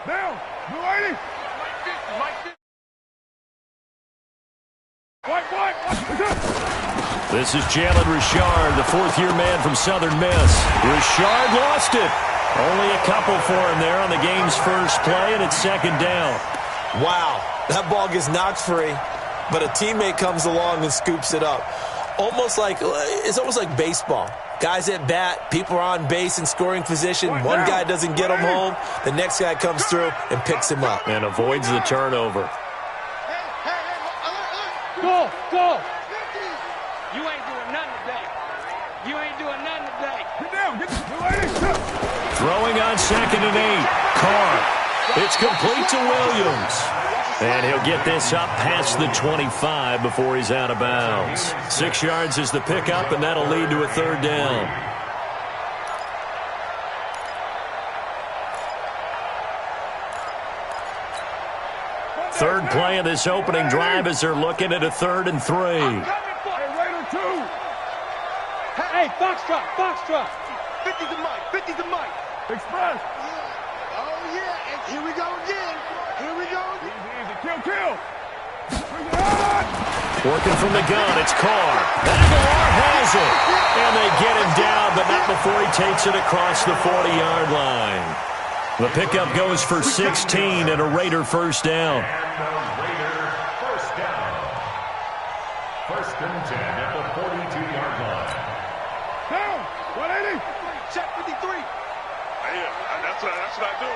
Down. Blue 80. White. This is Jalen Richard, the fourth-year man from Southern Miss. Richard lost it. Only a couple for him there on the game's first play, and it's second down. Wow, that ball gets knocked free, but a teammate comes along and scoops it up. It's almost like baseball. Guys at bat, people are on base in scoring position. One guy doesn't get him home. The next guy comes through and picks him up. And avoids the turnover. Go. You ain't doing nothing today. Get down. Get the 280. Throwing on 2nd and 8. Carr. It's complete to Williams. And he'll get this up past the 25 before he's out of bounds. 6 yards is the pickup, and that'll lead to a third down. Third play of this opening drive as they're looking at a 3rd and 3. Raider 2. Hey, Foxtrot. 50's the mic. Express. Oh, yeah, and here we go again. Easy. Kill. Working from the gun, it's Carr. Aguilar has it. And they get him down, but not before he takes it across the 40-yard line. The pickup goes for 16 and a Raider first down. First and 10 at the 42-yard line. Down. 180. Check 53. That's what I do.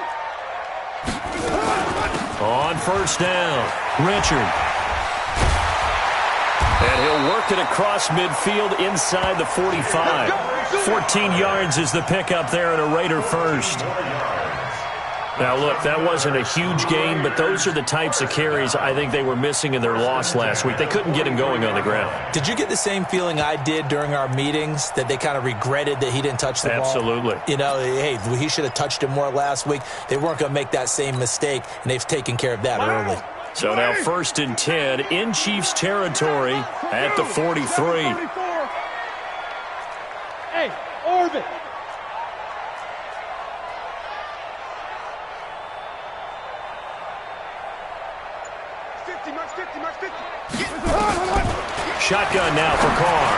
On first down, Richard. And he'll work it across midfield inside the 45. 14 yards is the pickup there and a Raider first. Now, look, that wasn't a huge gain, but those are the types of carries I think they were missing in their loss last week. They couldn't get him going on the ground. Did you get the same feeling I did during our meetings, that they kind of regretted that he didn't touch the ball? Absolutely. You know, hey, he should have touched it more last week. They weren't going to make that same mistake, and they've taken care of that early. So now 1st and 10 in Chiefs territory at the 43. Hey, orbit. Shotgun now for Carr.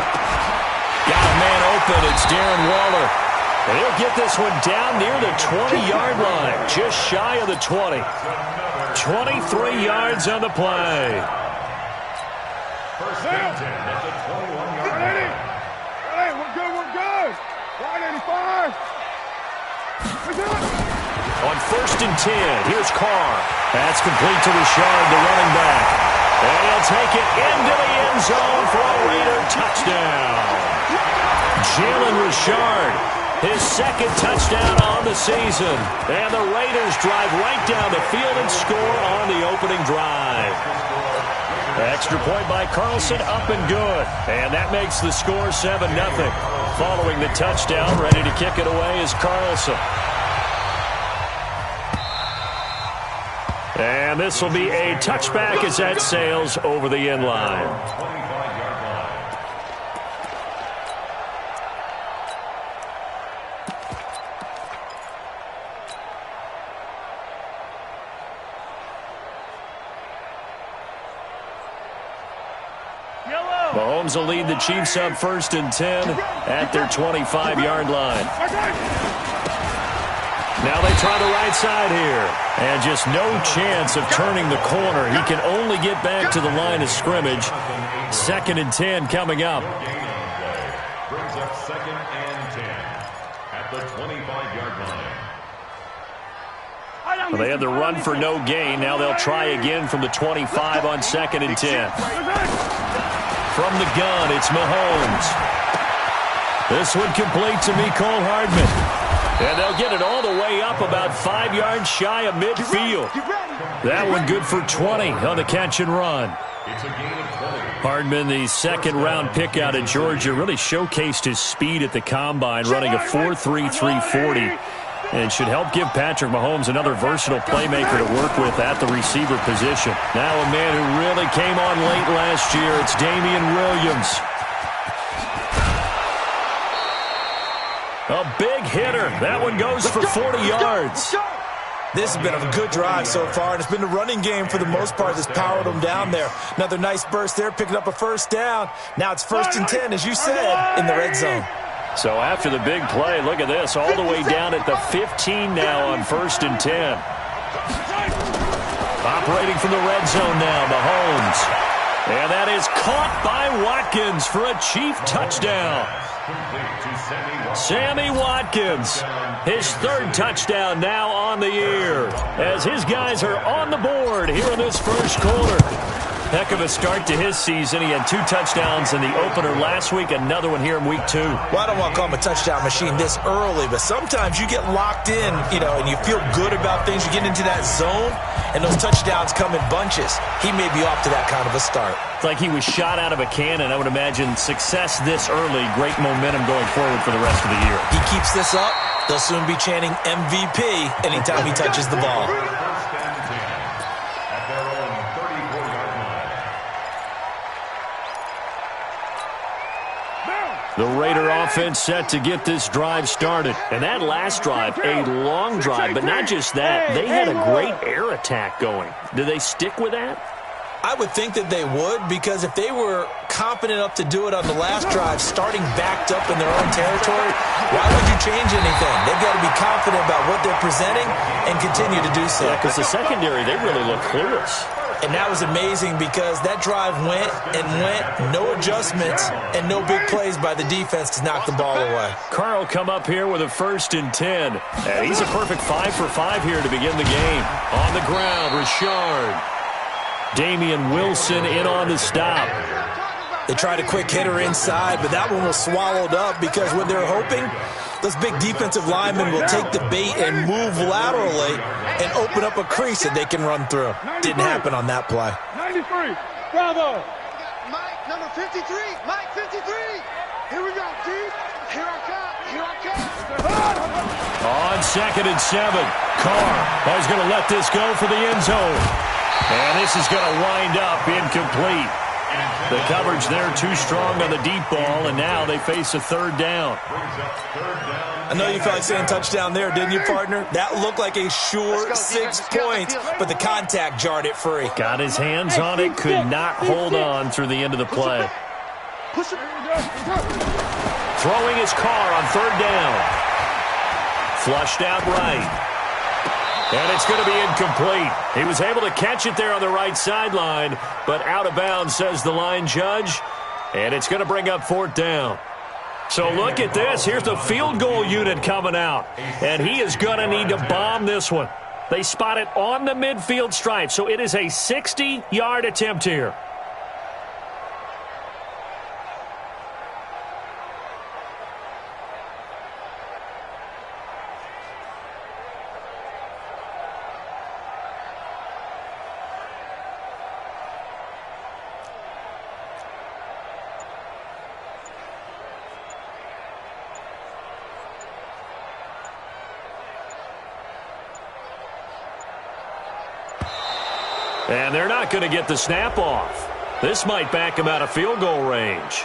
Got a man open. It's Darren Waller. And he'll get this one down near the 20-yard line, just shy of the 20. 23 yards on the play. First and 10 at the 21-yard line. Hey, we're good. 185. On 1st and 10, here's Carr. That's complete to Richard, the running back. And he'll take it into the end zone for a Raider touchdown. Jalen Richard, his 2nd touchdown on the season. And the Raiders drive right down the field and score on the opening drive. Extra point by Carlson, up and good. And that makes the score 7-0. Following the touchdown, ready to kick it away is Carlson. And this will be a touchback as that sails over the end line. Mahomes will lead the Chiefs up 1st and 10 at their 25-yard line. Now they try the right side here. And just no chance of turning the corner. He can only get back to the line of scrimmage. 2nd and 10 coming up. Brings up 2nd and 10 at the 25-yard line. Well, they had the run for no gain. Now they'll try again from the 25 on 2nd and 10. From the gun, it's Mahomes. This one complete to Mecole Hardman. And they'll get it all the way up about 5 yards shy of midfield. That one good for 20 on the catch and run. It's a gain of 20. Hardman, the 2nd-round pick out of Georgia, really showcased his speed at the combine, running a 4.33 340. And should help give Patrick Mahomes another versatile playmaker to work with at the receiver position. Now a man who really came on late last year, it's Damian Williams. A big hitter. That one goes for 40 yards. This has been a good drive so far, and it's been the running game for the most part that's powered them down there. Another nice burst there, picking up a first down. Now it's 1st and 10, as you said, in the red zone. So after the big play, look at this, all the way down at the 15 now on 1st and 10. Operating from the red zone now, Mahomes. And that is caught by Watkins for a Chief touchdown. Sammy Watkins, his 3rd touchdown now on the year, as his guys are on the board here in this first quarter. Heck of a start to his season. He had 2 touchdowns in the opener last week, another one here in week 2. Well, I don't want to call him a touchdown machine this early, but sometimes you get locked in, and you feel good about things. You get into that zone, and those touchdowns come in bunches. He may be off to that kind of a start. It's like he was shot out of a cannon. I would imagine success this early, great momentum going forward for the rest of the year. He keeps this up, they'll soon be chanting MVP anytime he touches the ball. The Raider offense set to get this drive started. And that last drive, a long drive, but not just that. They had a great air attack going. Do they stick with that? I would think that they would, because if they were confident enough to do it on the last drive, starting backed up in their own territory, why would you change anything? They've got to be confident about what they're presenting and continue to do so. Yeah, because the secondary, they really look clueless. And that was amazing because that drive went and went, no adjustments, and no big plays by the defense to knock the ball away. Carl come up here with a 1st and 10. And he's a perfect 5 for 5 here to begin the game. On the ground, Richard. Damian Wilson in on the stop. They tried a quick hitter inside, but that one was swallowed up because when they're hoping, those big defensive linemen will take the bait and move laterally and open up a crease that they can run through. Didn't happen on that play. 93. Bravo. Mike, number 53. Mike, 53. Here we go, Keith. Here I come. Here I come. On 2nd and 7, Carr is going to let this go for the end zone. And this is going to wind up incomplete. The coverage there too strong on the deep ball, and now they face a 3rd down. I know you felt like saying touchdown there, didn't you, partner? That looked like a sure 6 points, but the contact jarred it free. Got his hands on it, could not hold on through the end of the play. Throwing his Carr on 3rd down. Flushed out right. And it's going to be incomplete. He was able to catch it there on the right sideline, but out of bounds, says the line judge. And it's going to bring up 4th down. So look at this. Here's the field goal unit coming out. And he is going to need to bomb this one. They spot it on the midfield stripe. So it is a 60-yard attempt here. And they're not going to get the snap off. This might back him out of field goal range.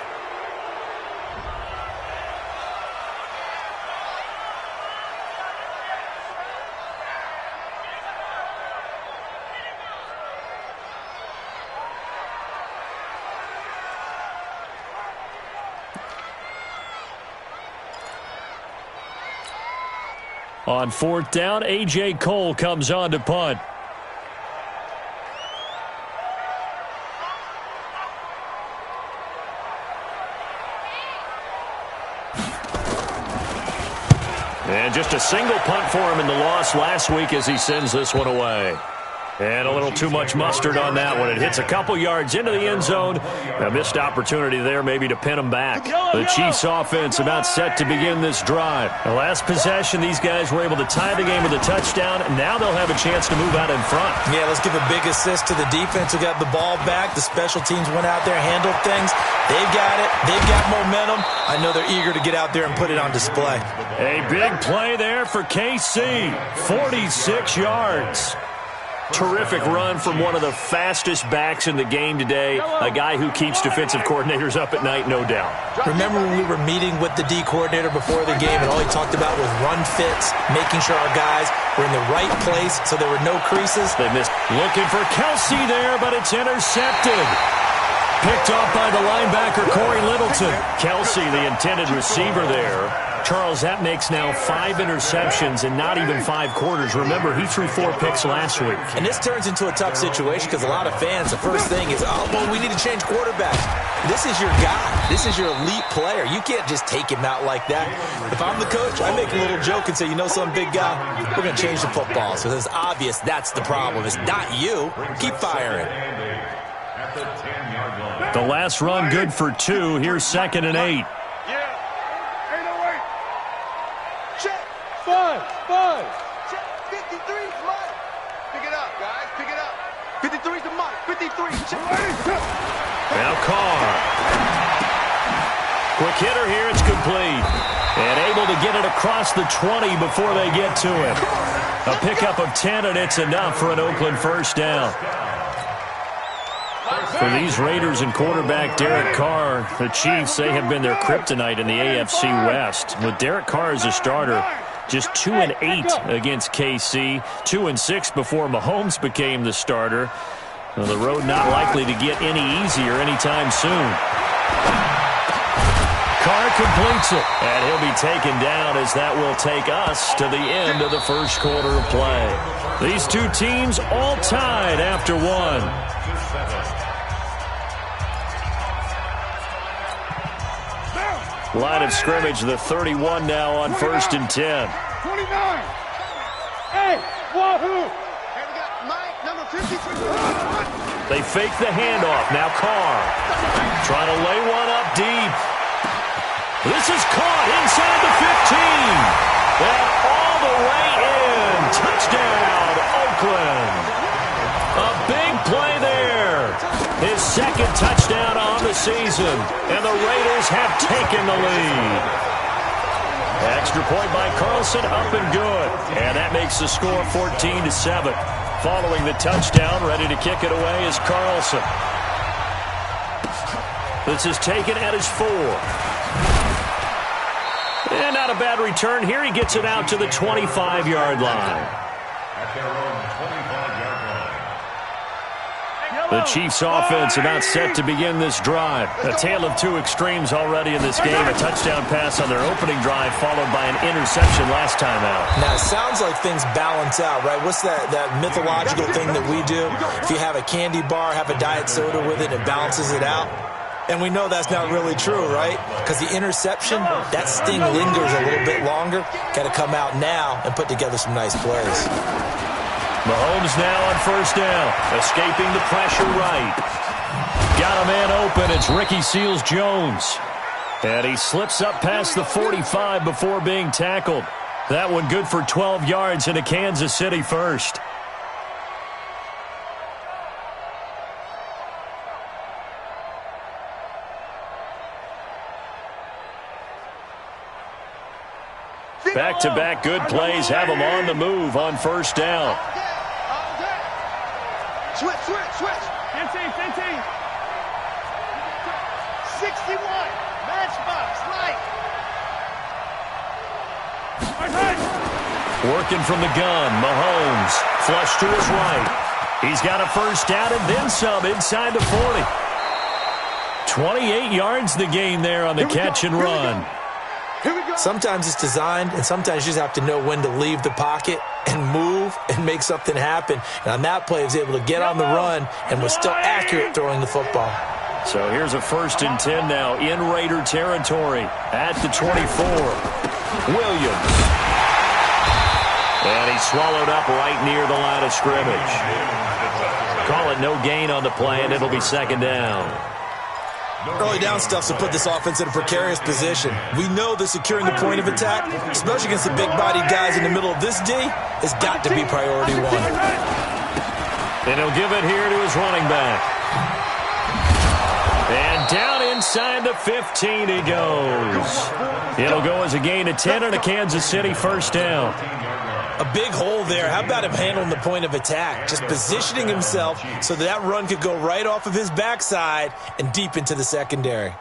On 4th down, A.J. Cole comes on to punt. And just a single punt for him in the loss last week as he sends this one away. And a little too much mustard on that one. It hits a couple yards into the end zone. A missed opportunity there maybe to pin him back. The Chiefs offense about set to begin this drive. The last possession, these guys were able to tie the game with a touchdown. And now they'll have a chance to move out in front. Yeah, let's give a big assist to the defense who got the ball back. The special teams went out there, handled things. They've got it. They've got momentum. I know they're eager to get out there and put it on display. A big play there for KC. 46 yards. Terrific run from one of the fastest backs in the game today, a guy who keeps defensive coordinators up at night, no doubt. Remember when we were meeting with the D coordinator before the game and all he talked about was run fits, making sure our guys were in the right place so there were no creases? They missed. Looking for Kelsey there, but it's intercepted. Picked off by the linebacker, Corey Littleton. Kelsey, the intended receiver there. Charles, that makes now 5 interceptions in not even 5 quarters. Remember, he threw 4 picks last week. And this turns into a tough situation because a lot of fans, the first thing is, oh, well, we need to change quarterbacks. This is your guy. This is your elite player. You can't just take him out like that. If I'm the coach, I make a little joke and say, you know some big guy, we're going to change the football. So it's obvious that's the problem. It's not you. Keep firing. The last run good for 2. Here's 2nd and 8. Check. 5. Check. 53, Mike. Pick it up, guys. Pick it up. 53 to Mike. 53. Check. Now Carr. Quick hitter here. It's complete. And able to get it across the 20 before they get to him. A pickup of 10, and it's enough for an Oakland first down. For these Raiders and quarterback Derek Carr, the Chiefs, they have been their kryptonite in the AFC West. With Derek Carr as a starter, just 2-8 against KC, 2-6 before Mahomes became the starter. Well, the road not likely to get any easier anytime soon. Carr completes it, and he'll be taken down as that will take us to the end of the first quarter of play. These two teams all tied after 1. Line of scrimmage, the 31 now on 1st and 10. 29. Hey, wahoo! Hey, we got Mike, number 53. They fake the handoff. Now Carr trying to lay one up deep. This is caught inside the 15. And all the way in. Touchdown, Oakland. A big play there. His 2nd touchdown on the season. And the Raiders have taken the lead. Extra point by Carlson, up and good. And that makes the score 14-7. Following the touchdown, ready to kick it away is Carlson. This is taken at his 4. And not a bad return here. He gets it out to the 25-yard line. At their own 25-yard line. The Chiefs offense about set to begin this drive. A tale of 2 extremes already in this game. A touchdown pass on their opening drive followed by an interception last time out. Now, it sounds like things balance out, right? What's that mythological thing that we do? If you have a candy bar, have a diet soda with it, it balances it out. And we know that's not really true, right? Because the interception, that sting lingers a little bit longer. Got to come out now and put together some nice plays. Mahomes now on 1st down, escaping the pressure right. Got a man open. It's Ricky Seals-Jones. And he slips up past the 45 before being tackled. That one good for 12 yards into Kansas City first. Back-to-back good plays have them on the move on 1st down. Switch. 15. 61. Matchbox, light. Working from the gun, Mahomes. Flush to his right. He's got a 1st down and then some inside the 40. 28 yards the gain there on the catch and run. Sometimes it's designed, and sometimes you just have to know when to leave the pocket and move and make something happen. And on that play, he was able to get on the run and was still accurate throwing the football. So here's a 1st and 10 now in Raider territory at the 24. Williams. And he's swallowed up right near the line of scrimmage. Call it no gain on the play, and it'll be 2nd down. Early down stuff to put this offense in a precarious position. We know that securing the point of attack, especially against the big-bodied guys in the middle of this D, has got to be priority 1. And he'll give it here to his running back. And down inside the 15 he goes. It'll go as a gain of 10 and a Kansas City 1st down. A big hole there. How about him handling the point of attack? Just positioning himself so that run could go right off of his backside and deep into the secondary.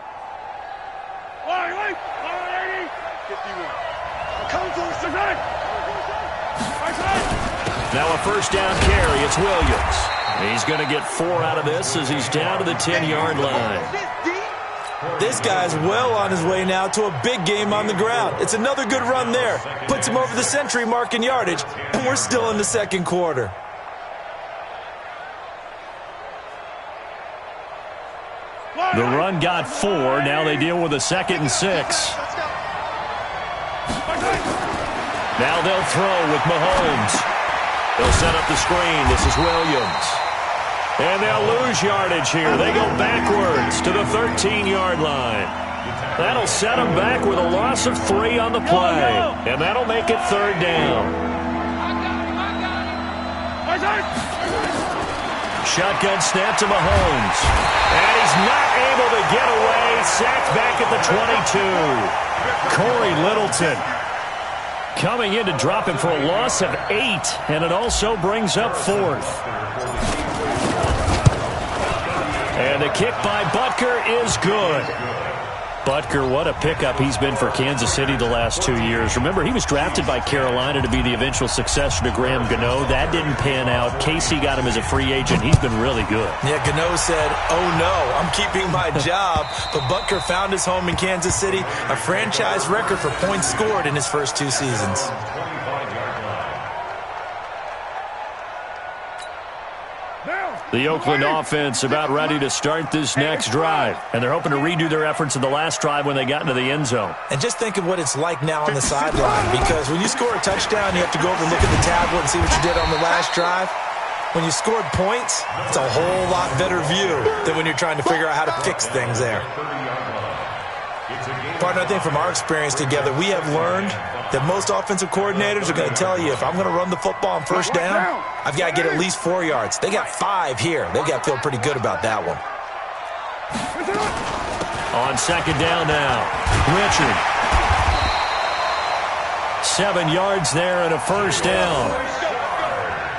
Now a first down carry. It's Williams. He's going to get 4 out of this as he's down to the 10-yard line. This guy's well on his way now to a big game on the ground. It's another good run there. Puts him over the century mark in yardage, and we're still in the second quarter. The run got 4. Now they deal with a 2nd and 6. Now they'll throw with Mahomes. They'll set up the screen. This is Williams. And they'll lose yardage here. They go backwards to the 13-yard line. That'll set them back with a loss of 3 on the play. And that'll make it 3rd down. Shotgun snap to Mahomes. And he's not able to get away. Sacked back at the 22. Corey Littleton coming in to drop him for a loss of 8. And it also brings up 4th. And the kick by Butker is good. Butker, what a pickup he's been for Kansas City the last 2 years. Remember, he was drafted by Carolina to be the eventual successor to Graham Gano. That didn't pan out. Casey got him as a free agent. He's been really good. Yeah, Gano said, oh no, I'm keeping my job. But Butker found his home in Kansas City, a franchise record for points scored in his first 2 seasons. The Oakland offense about ready to start this next drive. And they're hoping to redo their efforts in the last drive when they got into the end zone. And just think of what it's like now on the sideline. Because when you score a touchdown, you have to go over and look at the tablet and see what you did on the last drive. When you scored points, it's a whole lot better view than when you're trying to figure out how to fix things there. Partner, I think from our experience together, we have learned that most offensive coordinators are going to tell you, if I'm going to run the football on first down, I've got to get at least 4 yards. They got 5 here. They've got to feel pretty good about that one. On second down now, Richard. 7 yards there and a first down.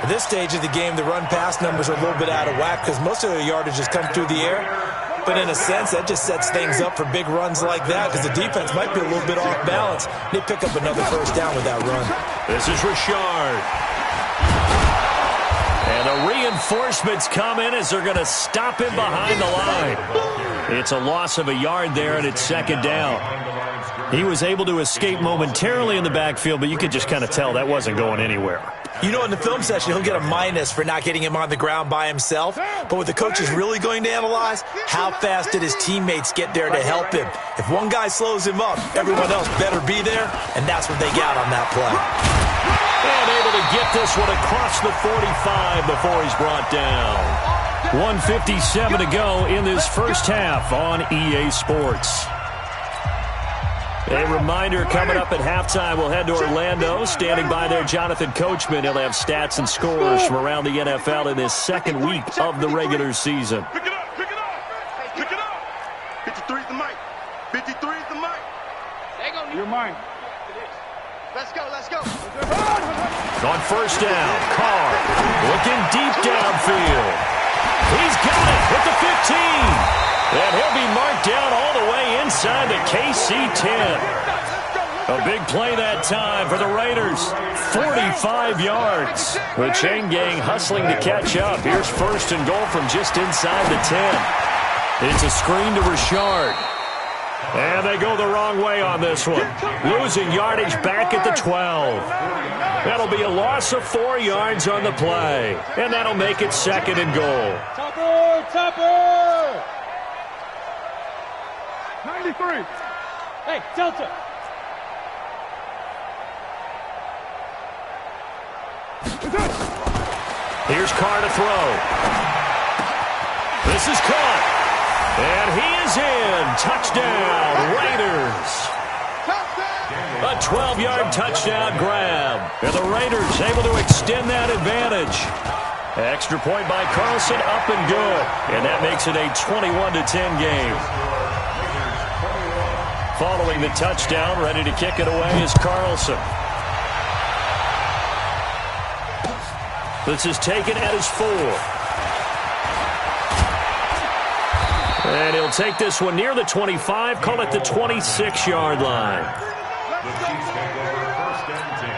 At this stage of the game, the run-pass numbers are a little bit out of whack because most of the yardage has come through the air. But in a sense, that just sets things up for big runs like that because the defense might be a little bit off balance. They pick up another first down with that run. This is Richard. And the reinforcements come in as they're going to stop him behind the line. It's a loss of a yard there, and it's second down. He was able to escape momentarily in the backfield, but you could just kind of tell that wasn't going anywhere. You know, in the film session, he'll get a minus for not getting him on the ground by himself. But what the coach is really going to analyze, how fast did his teammates get there to help him? If one guy slows him up, everyone else better be there, and that's what they got on that play. And able to get this one across the 45 before he's brought down. 1:57 to go in this first half on EA Sports. A reminder, coming up at halftime, we'll head to Orlando. Standing by there, Jonathan Coachman. He'll have stats and scores from around the NFL in this second week of the regular season. Pick it up, pick it up, pick it up. 53 is the mic. 53 is the mic. You're mine. Let's go, let's go. On first down, Carr looking deep downfield. He's got it at the 15. And he'll be marked down all the way inside the KC 10. A big play that time for the Raiders. 45 yards. The chain gang hustling to catch up. Here's first and goal from just inside the 10. It's a screen to Richard. And they go the wrong way on this one. Losing yardage back at the 12. That'll be a loss of 4 yards on the play. And that'll make it second and goal. Topper! Topper! 93. Hey, Delta. Here's Carr to throw. This is caught. And he is in. Touchdown, Raiders. A 12-yard touchdown grab. And the Raiders able to extend that advantage. Extra point by Carlson, up and good. And that makes it a 21-10 game. Following the touchdown, ready to kick it away is Carlson. This is taken at his 4. And he'll take this one near the 25, call it the 26-yard line. The Chiefs take over 1st and 10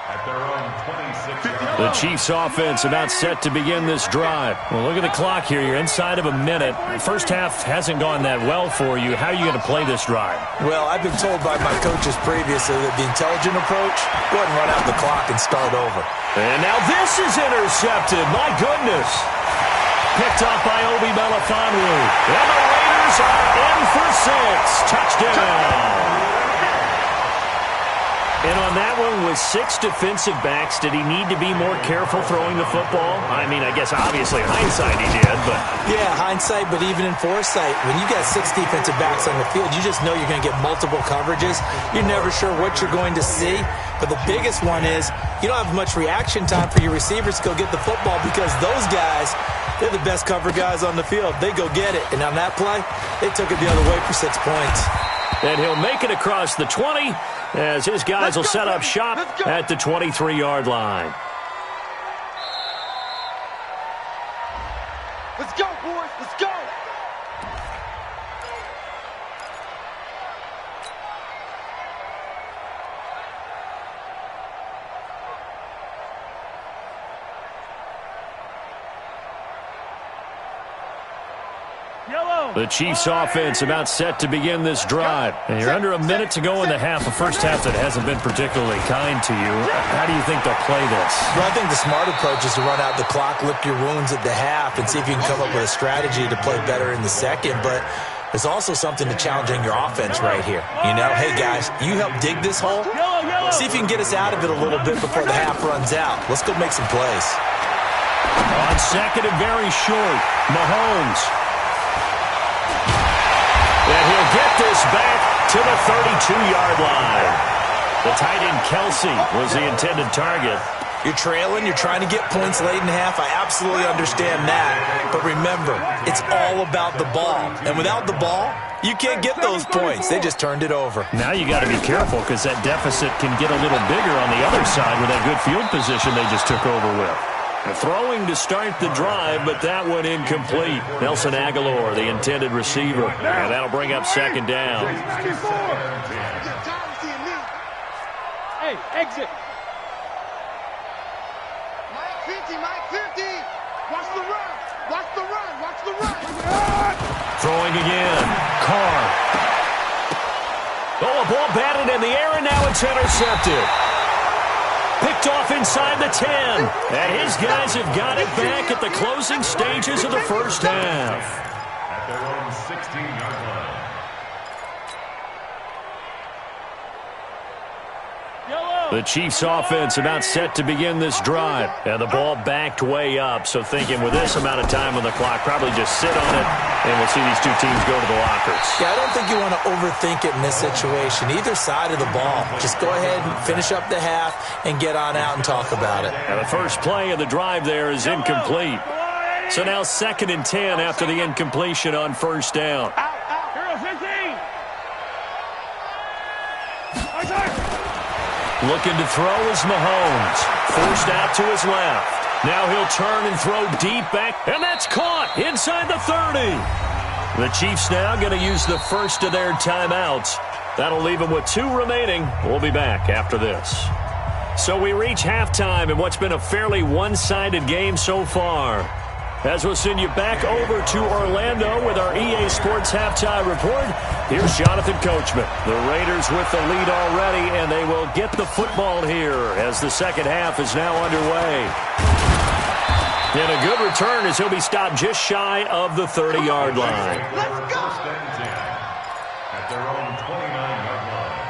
at their own 26-yard line. The Chiefs offense about set to begin this drive. Well, look at the clock here. You're inside of a minute. The first half hasn't gone that well for you. How are you going to play this drive? Well, I've been told by my coaches previously that the intelligent approach, go ahead and run out the clock and start over. And now this is intercepted. My goodness. Picked off by Obi Melifonwu. And the Raiders are in for 6. Touchdown. And on that one, with 6 defensive backs, did he need to be more careful throwing the football? I mean, I guess obviously hindsight he did, but... Yeah, hindsight, but even in foresight, when you got 6 defensive backs on the field, you just know you're going to get multiple coverages. You're never sure what you're going to see. But the biggest one is you don't have much reaction time for your receivers to go get the football because those guys, they're the best cover guys on the field. They go get it. And on that play, they took it the other way for 6 points. And he'll make it across the 20 as his guys will set up shop at the 23-yard line. Let's go, boys. Let's go. The Chiefs offense about set to begin this drive. And you're under a minute to go in the half, a first half that hasn't been particularly kind to you. How do you think they'll play this? Well, I think the smart approach is to run out the clock, lick your wounds at the half, and see if you can come up with a strategy to play better in the second. But there's also something to challenging your offense right here. You know, hey, guys, you help dig this hole. See if you can get us out of it a little bit before the half runs out. Let's go make some plays. On second and very short, Mahomes. And he'll get this back to the 32-yard line. The tight end Kelsey was the intended target. You're trailing. You're trying to get points late in half. I absolutely understand that. But remember, it's all about the ball. And without the ball, you can't get those points. They just turned it over. Now you got to be careful because that deficit can get a little bigger on the other side with that good field position they just took over with. Throwing to start the drive, but that one incomplete. Nelson Aguilar, the intended receiver. And that'll bring up second down. Hey, exit. Mike 50, Mike 50. Watch the run. Watch the run. Watch the run. Throwing again. Carr. Oh, a ball batted in the air, and now it's intercepted. Picked off inside the 10. And his guys have got it back at the closing stages of the first half. At their own 16-yard line. The Chiefs offense about set to begin this drive. And the ball backed way up. So thinking with this amount of time on the clock, probably just sit on it, and we'll see these two teams go to the lockers. Yeah, I don't think you want to overthink it in this situation. Either side of the ball. Just go ahead and finish up the half and get on out and talk about it. And the first play of the drive there is incomplete. So now 2nd and 10 after the incompletion on first down. Looking to throw is Mahomes. Forced out to his left. Now he'll turn and throw deep back. And that's caught inside the 30. The Chiefs now going to use the first of their timeouts. That'll leave them with 2 remaining. We'll be back after this. So we reach halftime in what's been a fairly one-sided game so far. As we'll send you back over to Orlando with our EA Sports Halftime Report, here's Jonathan Coachman. The Raiders with the lead already, and they will get the football here as the second half is now underway. And a good return as he'll be stopped just shy of the 30-yard line. Let's go. 1st and 10 at their own 29-yard line.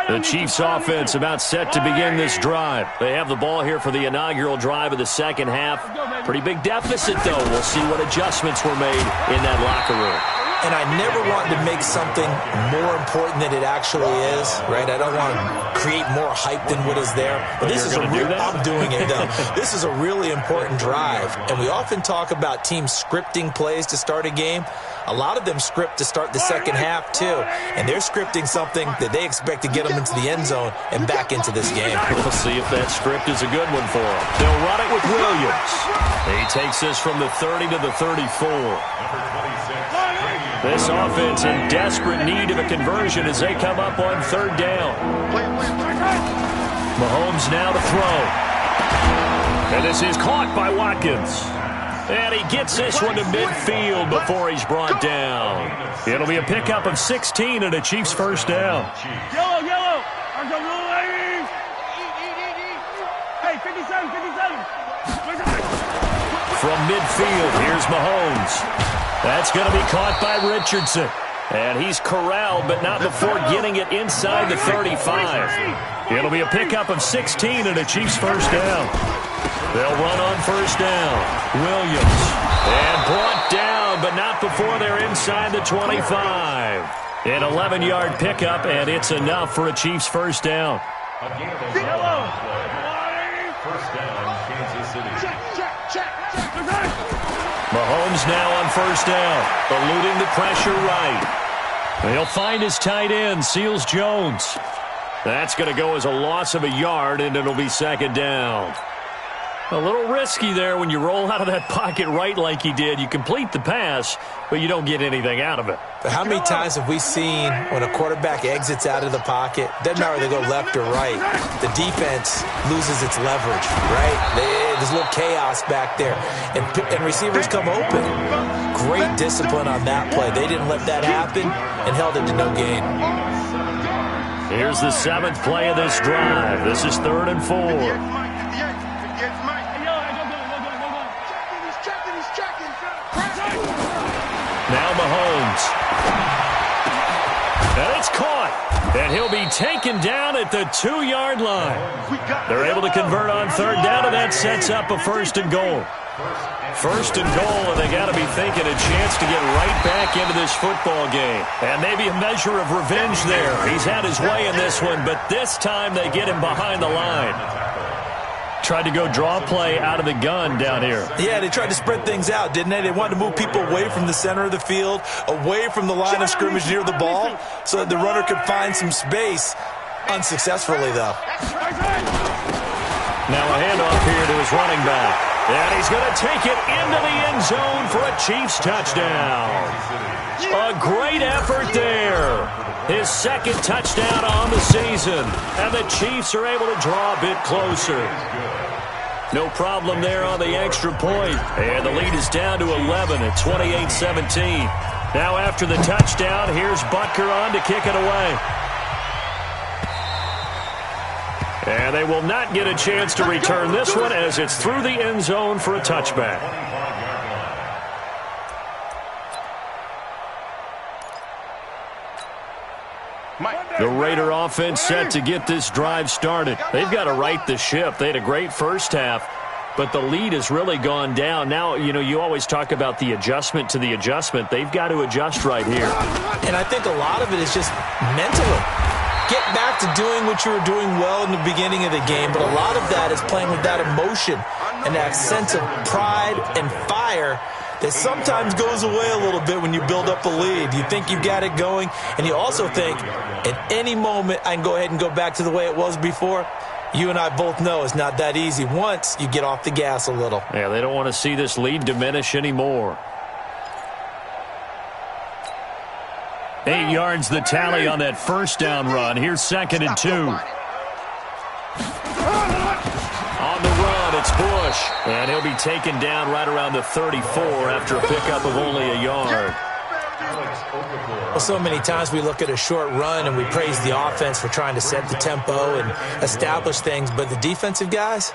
The Chiefs offense about set to begin this drive. They have the ball here for the inaugural drive of the second half. Pretty big deficit, though. We'll see what adjustments were made in that locker room. And I never want to make something more important than it actually is, right? I don't want to create more hype than what is there. But this is I'm doing it, though. This is a really important drive. And we often talk about teams scripting plays to start a game. A lot of them script to start the second half, too. And they're scripting something that they expect to get them into the end zone and back into this game. We'll see if that script is a good one for them. They'll run it with Williams. He takes this from the 30 to the 34. This offense in desperate need of a conversion as they come up on third down. Mahomes now to throw. And this is caught by Watkins. And he gets this one to midfield before he's brought down. It'll be a pickup of 16 and a Chiefs first down. Yellow, yellow. Hey, 57, 57. From midfield, here's Mahomes. That's going to be caught by Richardson. And he's corralled, but not before getting it inside the 35. It'll be a pickup of 16 and a Chiefs first down. They'll run on first down. Williams. And brought down, but not before they're inside the 25. An 11-yard pickup, and it's enough for a Chiefs first down. First down, Kansas City. Mahomes now on first down, eluding the pressure right. He'll find his tight end, Seals Jones. That's going to go as a loss of a yard, and it'll be second down. A little risky there when you roll out of that pocket right like he did. You complete the pass, but you don't get anything out of it. But how many times have we seen when a quarterback exits out of the pocket, doesn't matter whether they go left or right, the defense loses its leverage, right? There's a little chaos back there, and receivers come open. Great discipline on that play. They didn't let that happen and held it to no gain. Here's the 7th play of this drive. This is 3rd and 4. Now Mahomes. And it's caught. And he'll be taken down at the 2-yard line. They're able to convert on third down, and that sets up a 1st and goal. 1st and goal, and they got to be thinking a chance to get right back into this football game. And maybe a measure of revenge there. He's had his way in this one, but this time they get him behind the line. Tried to go draw play out of the gun down here. Yeah, they tried to spread things out, didn't they? They wanted to move people away from the center of the field, away from the line of scrimmage near the ball, so that the runner could find some space. Unsuccessfully, though. Now a handoff here to his running back. And he's going to take it into the end zone for a Chiefs touchdown. A great effort there. His 2nd touchdown on the season. And the Chiefs are able to draw a bit closer. No problem there on the extra point. And the lead is down to 11 at 28-17. Now after the touchdown, here's Butker on to kick it away. And they will not get a chance to return this one as it's through the end zone for a touchback. The Raider offense set to get this drive started. They've got to right the ship. They had a great first half, but the lead has really gone down. Now, you always talk about the adjustment to the adjustment. They've got to adjust right here. And I think a lot of it is just mentally. Get back to doing what you were doing well in the beginning of the game, but a lot of that is playing with that emotion and that sense of pride and fire that sometimes goes away a little bit when you build up a lead. You think you've got it going, and you also think at any moment I can go ahead and go back to the way it was before. You and I both know it's not that easy once you get off the gas a little. Yeah, they don't want to see this lead diminish anymore. 8 yards the tally on that first down run. Here's 2nd and 2. On the run, it's Bush. And he'll be taken down right around the 34 after a pickup of only a yard. Well, so many times we look at a short run and we praise the offense for trying to set the tempo and establish things. But the defensive guys,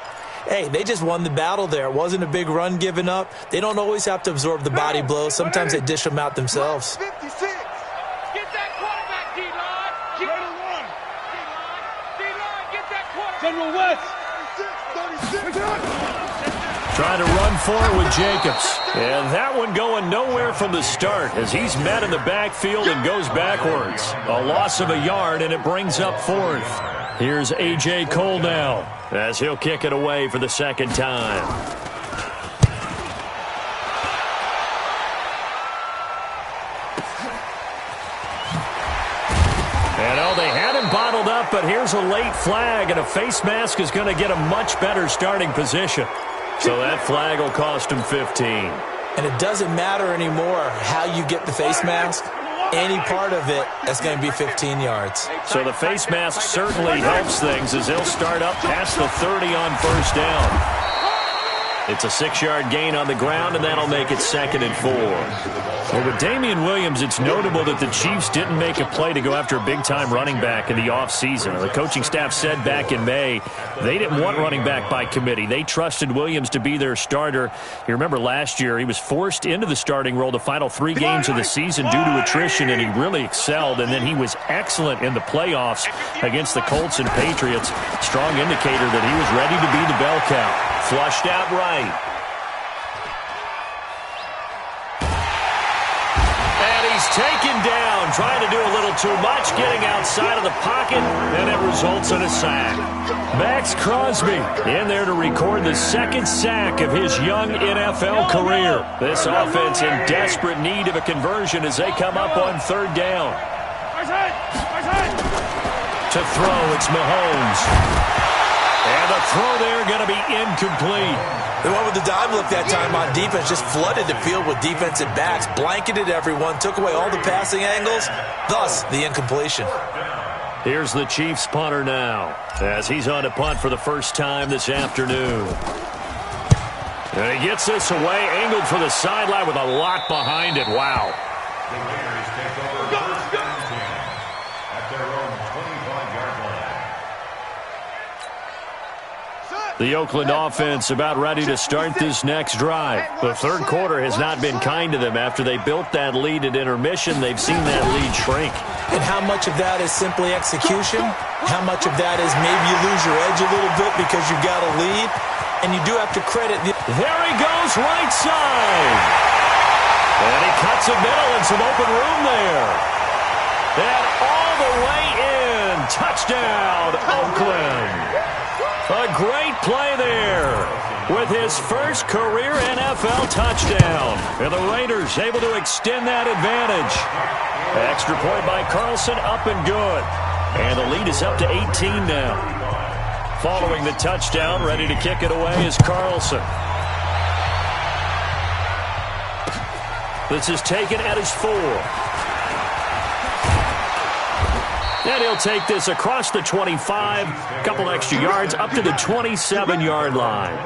hey, they just won the battle there. It wasn't a big run given up. They don't always have to absorb the body blows. Sometimes they dish them out themselves. General West. Trying to run for it with Jacobs. And that one going nowhere from the start as he's met in the backfield and goes backwards. A loss of a yard, and it brings up fourth. Here's A.J. Cole now as he'll kick it away for the second time. They had him bottled up, but here's a late flag, and a face mask is going to get a much better starting position. So that flag will cost him 15. And it doesn't matter anymore how you get the face mask. Any part of it, that's going to be 15 yards. So the face mask certainly helps things as they'll start up past the 30 on first down. It's a 6-yard gain on the ground, and that'll make it 2nd and 4. Well, with Damian Williams, it's notable that the Chiefs didn't make a play to go after a big-time running back in the offseason. The coaching staff said back in May they didn't want running back by committee. They trusted Williams to be their starter. You remember last year he was forced into the starting role the final 3 games of the season due to attrition, and he really excelled. And then he was excellent in the playoffs against the Colts and Patriots. Strong indicator that he was ready to be the bell cow. Flushed out right. And he's taken down, trying to do a little too much, getting outside of the pocket, and it results in a sack. Max Crosby in there to record the 2nd sack of his young NFL career. This offense in desperate need of a conversion as they come up on 3rd down. To throw, it's Mahomes. And the throw there going to be incomplete. The one with the dive look that time on defense just flooded the field with defensive backs, blanketed everyone, took away all the passing angles, thus the incompletion. Here's the Chiefs punter now as he's on to punt for the first time this afternoon. And he gets this away, angled for the sideline with a lot behind it. Wow. The Raiders take over first and 10 at their own 25-yard line. The Oakland offense about ready to start this next drive. The 3rd quarter has not been kind to them. After they built that lead at intermission, they've seen that lead shrink. And how much of that is simply execution? How much of that is maybe you lose your edge a little bit because you got a lead? And you do have to credit. There he goes, right side. And he cuts it middle and some open room there. And all the way in. Touchdown, Oakland. A great play there with his first career NFL touchdown. And the Raiders able to extend that advantage. Extra point by Carlson, up and good. And the lead is up to 18 now. Following the touchdown, ready to kick it away is Carlson. This is taken at his 4. And he'll take this across the 25, a couple extra yards, up to the 27-yard line.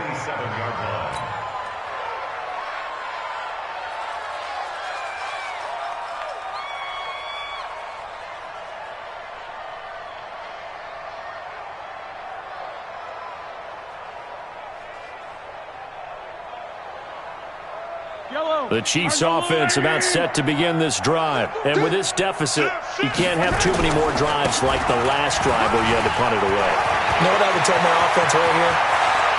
The Chiefs offense about set to begin this drive. And with this deficit, you can't have too many more drives like the last drive where you had to punt it away. You know what I would tell my offense right here?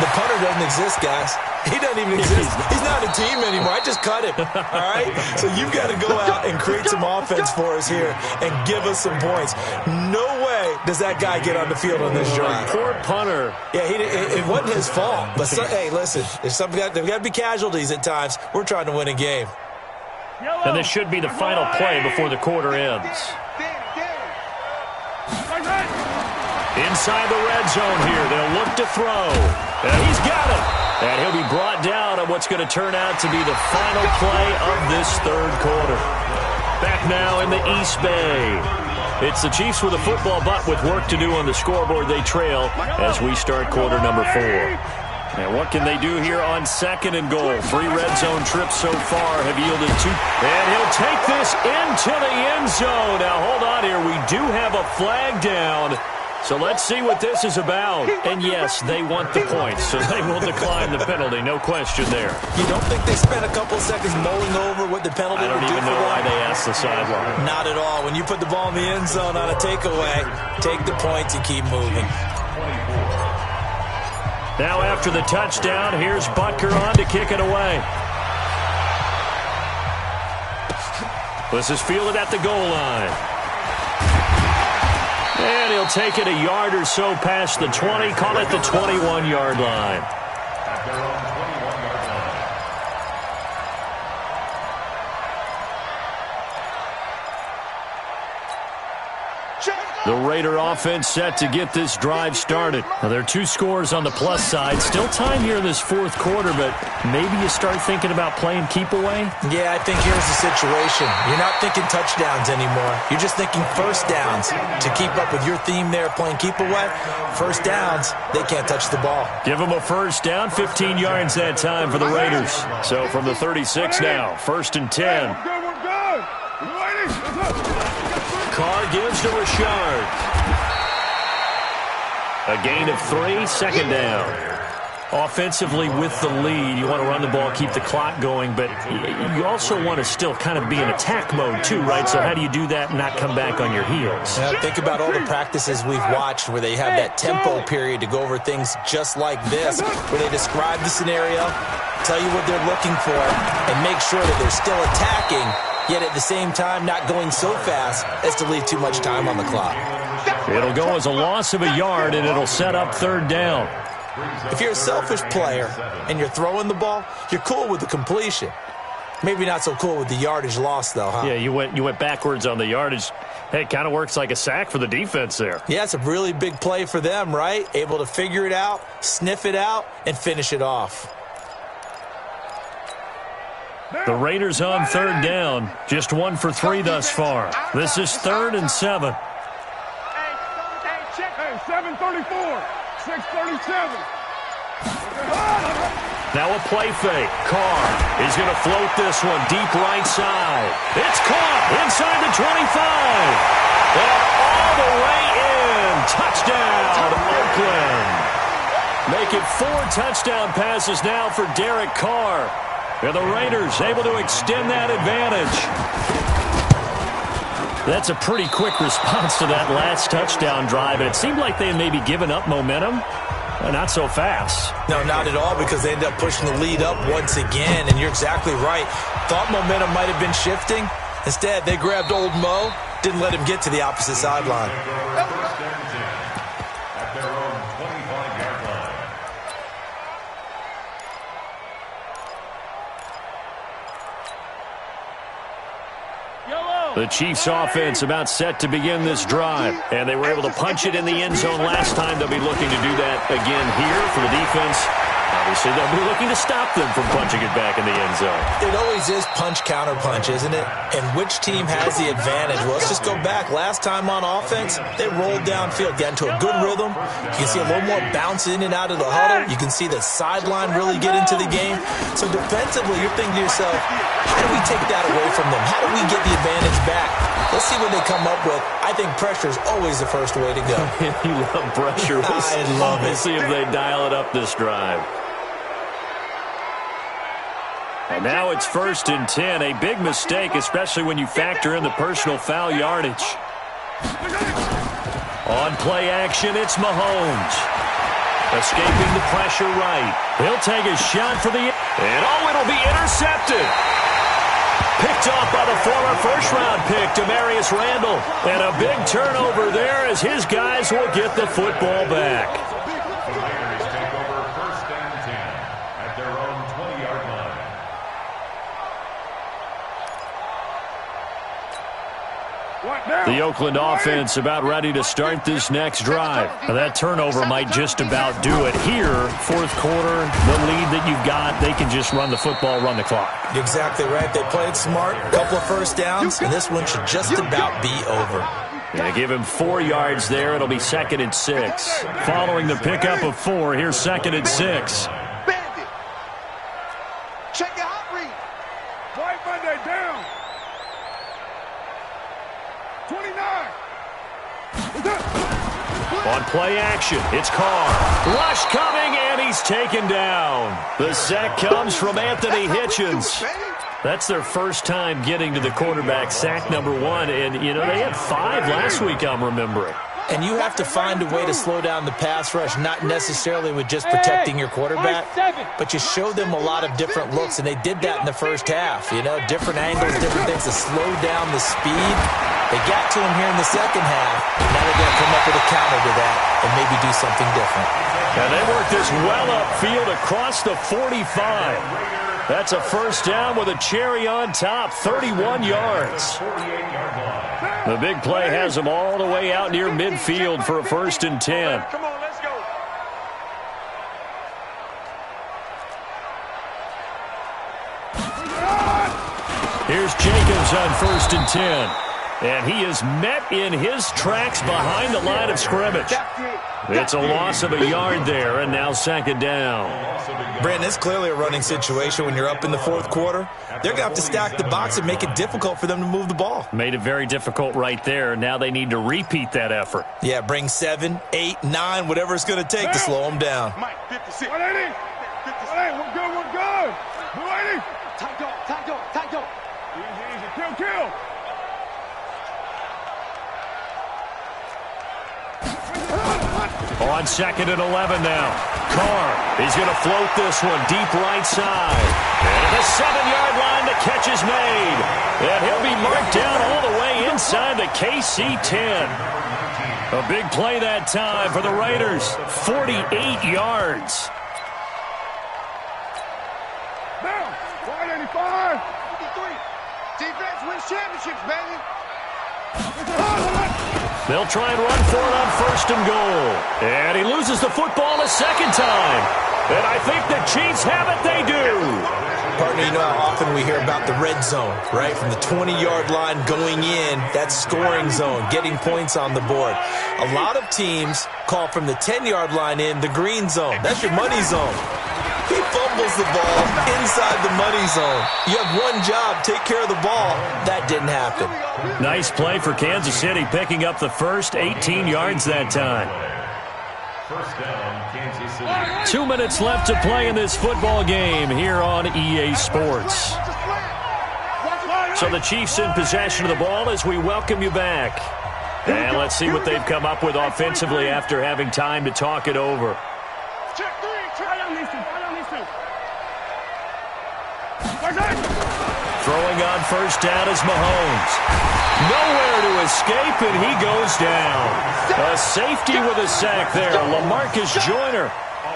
The punter doesn't exist, guys. He doesn't even exist. He's not a team anymore. I just cut him. All right? So you've got to go out and create some offense for us here and give us some points. No way does that guy get on the field on this drive. Poor punter. Yeah, it wasn't his fault. But, hey, listen, there's got to be casualties at times. We're trying to win a game. And this should be the final play before the quarter ends. Inside the red zone here, they'll look to throw. And he's got it. And he'll be brought down on what's going to turn out to be the final play of this 3rd quarter. Back now in the East Bay. It's the Chiefs with a football, but with work to do on the scoreboard, they trail as we start quarter number 4. And what can they do here on 2nd and goal? 3 red zone trips so far have yielded 2. And he'll take this into the end zone. Now, hold on here. We do have a flag down. So let's see what this is about. And yes, they want the points, so they will decline the penalty. No question there. You don't think they spent a couple seconds mulling over what the penalty would do for them? I don't even know why they asked the sideline. Not at all. When you put the ball in the end zone on a takeaway, take the points and keep moving. Now after the touchdown, here's Butker on to kick it away. This is fielded at the goal line. And he'll take it a yard or so past the 20, call it the 21-yard line. At their own 21-yard line. The Raider offense set to get this drive started. Now, there are 2 scores on the plus side. Still time here in this fourth quarter, but maybe you start thinking about playing keep away? Yeah, I think here's the situation. You're not thinking touchdowns anymore. You're just thinking first downs. To keep up with your theme there, playing keep away, first downs, they can't touch the ball. Give them a first down, 15 yards that time for the Raiders. So from the 36 now, 1st and 10. We're good. Carr gives to Richard. A gain of 3, second down. Offensively with the lead, you want to run the ball, keep the clock going, but you also want to still kind of be in attack mode too, right? So how do you do that and not come back on your heels? Now, think about all the practices we've watched where they have that tempo period to go over things just like this, where they describe the scenario, tell you what they're looking for, and make sure that they're still attacking, yet at the same time not going so fast as to leave too much time on the clock. It'll go as a loss of a yard, and it'll set up 3rd down. If you're a selfish player and you're throwing the ball, you're cool with the completion. Maybe not so cool with the yardage loss, though, huh? Yeah, you went backwards on the yardage. Hey, it kind of works like a sack for the defense there. Yeah, it's a really big play for them, right? Able to figure it out, sniff it out, and finish it off. The Raiders on 3rd down. Just 1 for 3 thus far. This is 3rd and 7. Hey, 7:34. 6:37. Now a play fake. Carr is going to float this one deep right side. It's caught inside the 25. And all the way in. Touchdown, Oakland. Make it 4 touchdown passes now for Derek Carr. And the Raiders able to extend that advantage. That's a pretty quick response to that last touchdown drive. And it seemed like they had maybe given up momentum. Not so fast. No, not at all, because they ended up pushing the lead up once again. And you're exactly right. Thought momentum might have been shifting. Instead, they grabbed old Mo, didn't let him get to the opposite sideline. First and 10 at their own 25-yard line. The Chiefs offense about set to begin this drive. And they were able to punch it in the end zone last time. They'll be looking to do that again here for the defense. Obviously, they'll be looking to stop them from punching it back in the end zone. It always is punch-counter-punch, isn't it? And which team has the advantage? Well, let's just go back. Last time on offense, they rolled downfield, got into a good rhythm. You can see a little more bounce in and out of the huddle. You can see the sideline really get into the game. So defensively, you're thinking to yourself, how do we take that away from them? How do we get the advantage back? Let's see what they come up with. I think pressure is always the first way to go. You love pressure. I love it. We'll see if they dial it up this drive. And now it's 1st and 10. A big mistake, especially when you factor in the personal foul yardage. On play action, it's Mahomes. Escaping the pressure right. He'll take a shot for the... And it'll be intercepted. Picked off by the former first-round pick, Demarius Randall. And a big turnover there as his guys will get the football back. The Raiders take over 1st and 10 at their own 20-yard line. The Oakland offense about ready to start this next drive. Now, that turnover might just about do it here. Fourth quarter, the lead that you've got, they can just run the football, run the clock. You're exactly right. They played smart, a couple of first downs, and this one should just about be over. They give him 4 yards there. It'll be 2nd and 6. Following the pickup of 4, here's 2nd and 6. Bandit. Check your hot read. White Monday down. 29. On play action, it's Carr. Rush coming, and he's taken down. The sack comes from Anthony Hitchens. That's their first time getting to the quarterback, sack number 1. And, you know, they had 5 last week, I'm remembering. And you have to find a way to slow down the pass rush, not necessarily with just protecting your quarterback, but you show them a lot of different looks, and they did that in the first half. You know, different angles, different things to slow down the speed. They got to him here in the second half, and now they're going to come up with a counter to that and maybe do something different. And they work this well upfield across the 45. That's a first down with a cherry on top, 31 yards. The big play has them all the way out near midfield for a 1st and 10. Come on, let's go. Here's Jacobs on 1st and 10. And he is met in his tracks behind the line of scrimmage. It's a loss of a yard there, and now 2nd down. Brandon, it's clearly a running situation when you're up in the 4th quarter. They're going to have to stack the box and make it difficult for them to move the ball. Made it very difficult right there. Now they need to repeat that effort. Yeah, bring 7, 8, 9, whatever it's going to take to slow them down. Mike, 56. 180. 180. We're good. We're good. 280. Tight go, tight go, tight go. Easy, easy. Kill, kill. On 2nd and 11 now. Carr, he's going to float this one deep right side. And at the 7-yard line, the catch is made. And he'll be marked down all the way inside the KC 10. A big play that time for the Raiders. 48 yards. Down. 185. 53. Defense wins championships, baby. They'll try and run for it on 1st and goal. And he loses the football a 2nd time. And I think the Chiefs have it. They do. Partner, you know how often we hear about the red zone, right? From the 20-yard line going in, that's scoring zone, getting points on the board. A lot of teams call from the 10-yard line in the green zone. That's your money zone. He fumbles the ball inside the money zone. You have one job, take care of the ball. That didn't happen. Nice play for Kansas City, picking up the first 18 yards that time. First down, Kansas City. 2 minutes left to play in this football game here on EA Sports. So the Chiefs in possession of the ball as we welcome you back. And let's see what they've come up with offensively after having time to talk it over. Check 3. Check on these two. Throwing on 1st down is Mahomes. Nowhere to escape, and he goes down. A safety with a sack there, LaMarcus Joyner.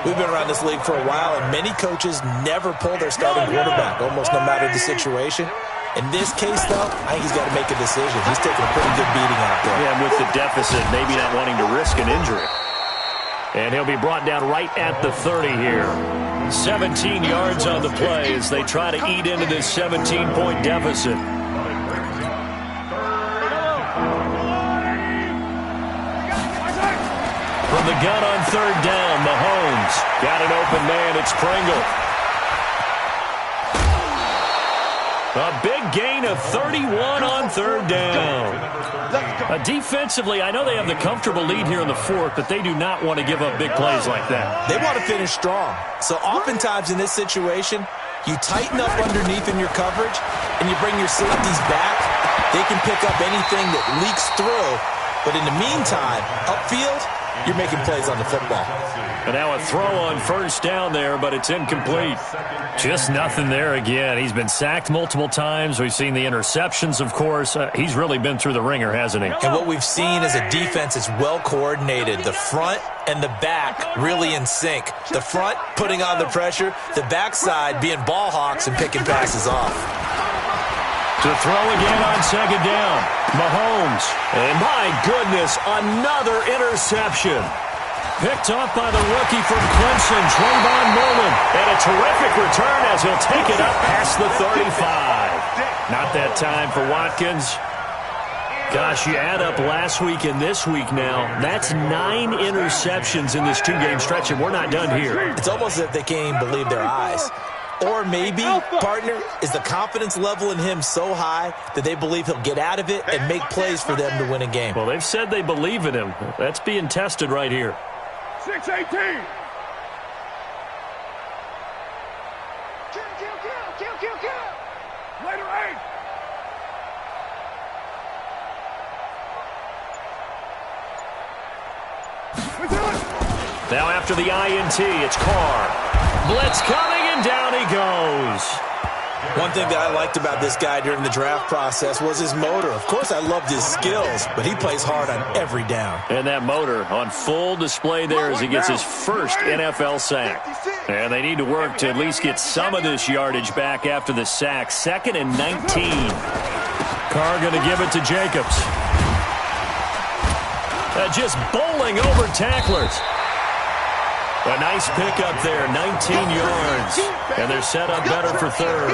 We've been around this league for a while, and many coaches never pull their starting quarterback, almost no matter the situation. In this case, though, I think he's got to make a decision. He's taking a pretty good beating out there. Yeah, and with the deficit, maybe not wanting to risk an injury. And he'll be brought down right at the 30 here. 17 yards on the play as they try to eat into this 17-point deficit. From the gun on 3rd down, Mahomes got an open man. It's Pringle. A big gain of 31 on 3rd down. Defensively, I know they have the comfortable lead here in the 4th, but they do not want to give up big plays like that. They want to finish strong. So oftentimes in this situation, you tighten up underneath in your coverage, and you bring your safeties back. They can pick up anything that leaks through. But in the meantime, upfield, you're making plays on the football. And now a throw on 1st down there, but it's incomplete. Just nothing there again. He's been sacked multiple times. We've seen the interceptions, of course. He's really been through the ringer, hasn't he? And what we've seen is a defense that's well coordinated. The front and the back really in sync. The front putting on the pressure, the backside being ball hawks and picking passes off. To throw again on 2nd down, Mahomes. And my goodness, another interception. Picked off by the rookie from Clemson, Trayvon Mullen. And a terrific return as he'll take it up past the 35. Not that time for Watkins. Gosh, you add up last week and this week now. That's 9 interceptions in this 2-game stretch, and we're not done here. It's almost as if they can't even believe their eyes. Or maybe, partner, is the confidence level in him so high that they believe he'll get out of it and make plays for them to win a game. Well, they've said they believe in him. That's being tested right here. 618. Kill. Later 8. Now after the INT, it's Carr. Blitz coming, and down he goes. One thing that I liked about this guy during the draft process was his motor. Of course, I loved his skills, but he plays hard on every down. And that motor on full display there as he gets his first NFL sack. And they need to work to at least get some of this yardage back after the sack. 2nd and 19. Carr going to give it to Jacobs. Just bowling over tacklers. A nice pickup there, 19 yards. And they're set up better for third.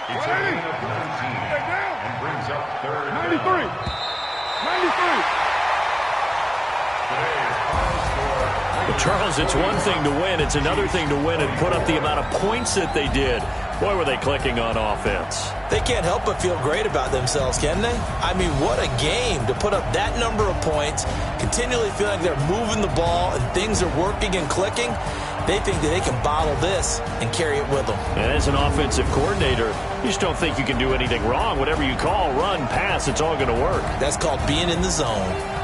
It's a gain of 19 and brings up third. 93. 93. But Charles, it's one thing to win. It's another thing to win and put up the amount of points that they did. Boy, were they clicking on offense. They can't help but feel great about themselves, can they? I mean, what a game to put up that number of points, continually feeling like they're moving the ball and things are working and clicking. They think that they can bottle this and carry it with them. And as an offensive coordinator, you just don't think you can do anything wrong. Whatever you call, run, pass, it's all going to work. That's called being in the zone.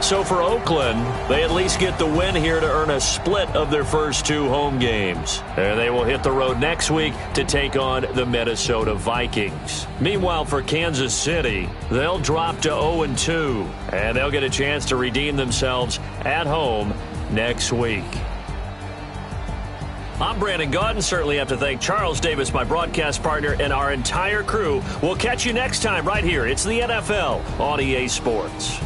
So for Oakland, they at least get the win here to earn a split of their first 2 home games. And they will hit the road next week to take on the Minnesota Vikings. Meanwhile, for Kansas City, they'll drop to 0-2, and they'll get a chance to redeem themselves at home next week. I'm Brandon Gaudin. Certainly have to thank Charles Davis, my broadcast partner, and our entire crew. We'll catch you next time right here. It's the NFL on EA Sports.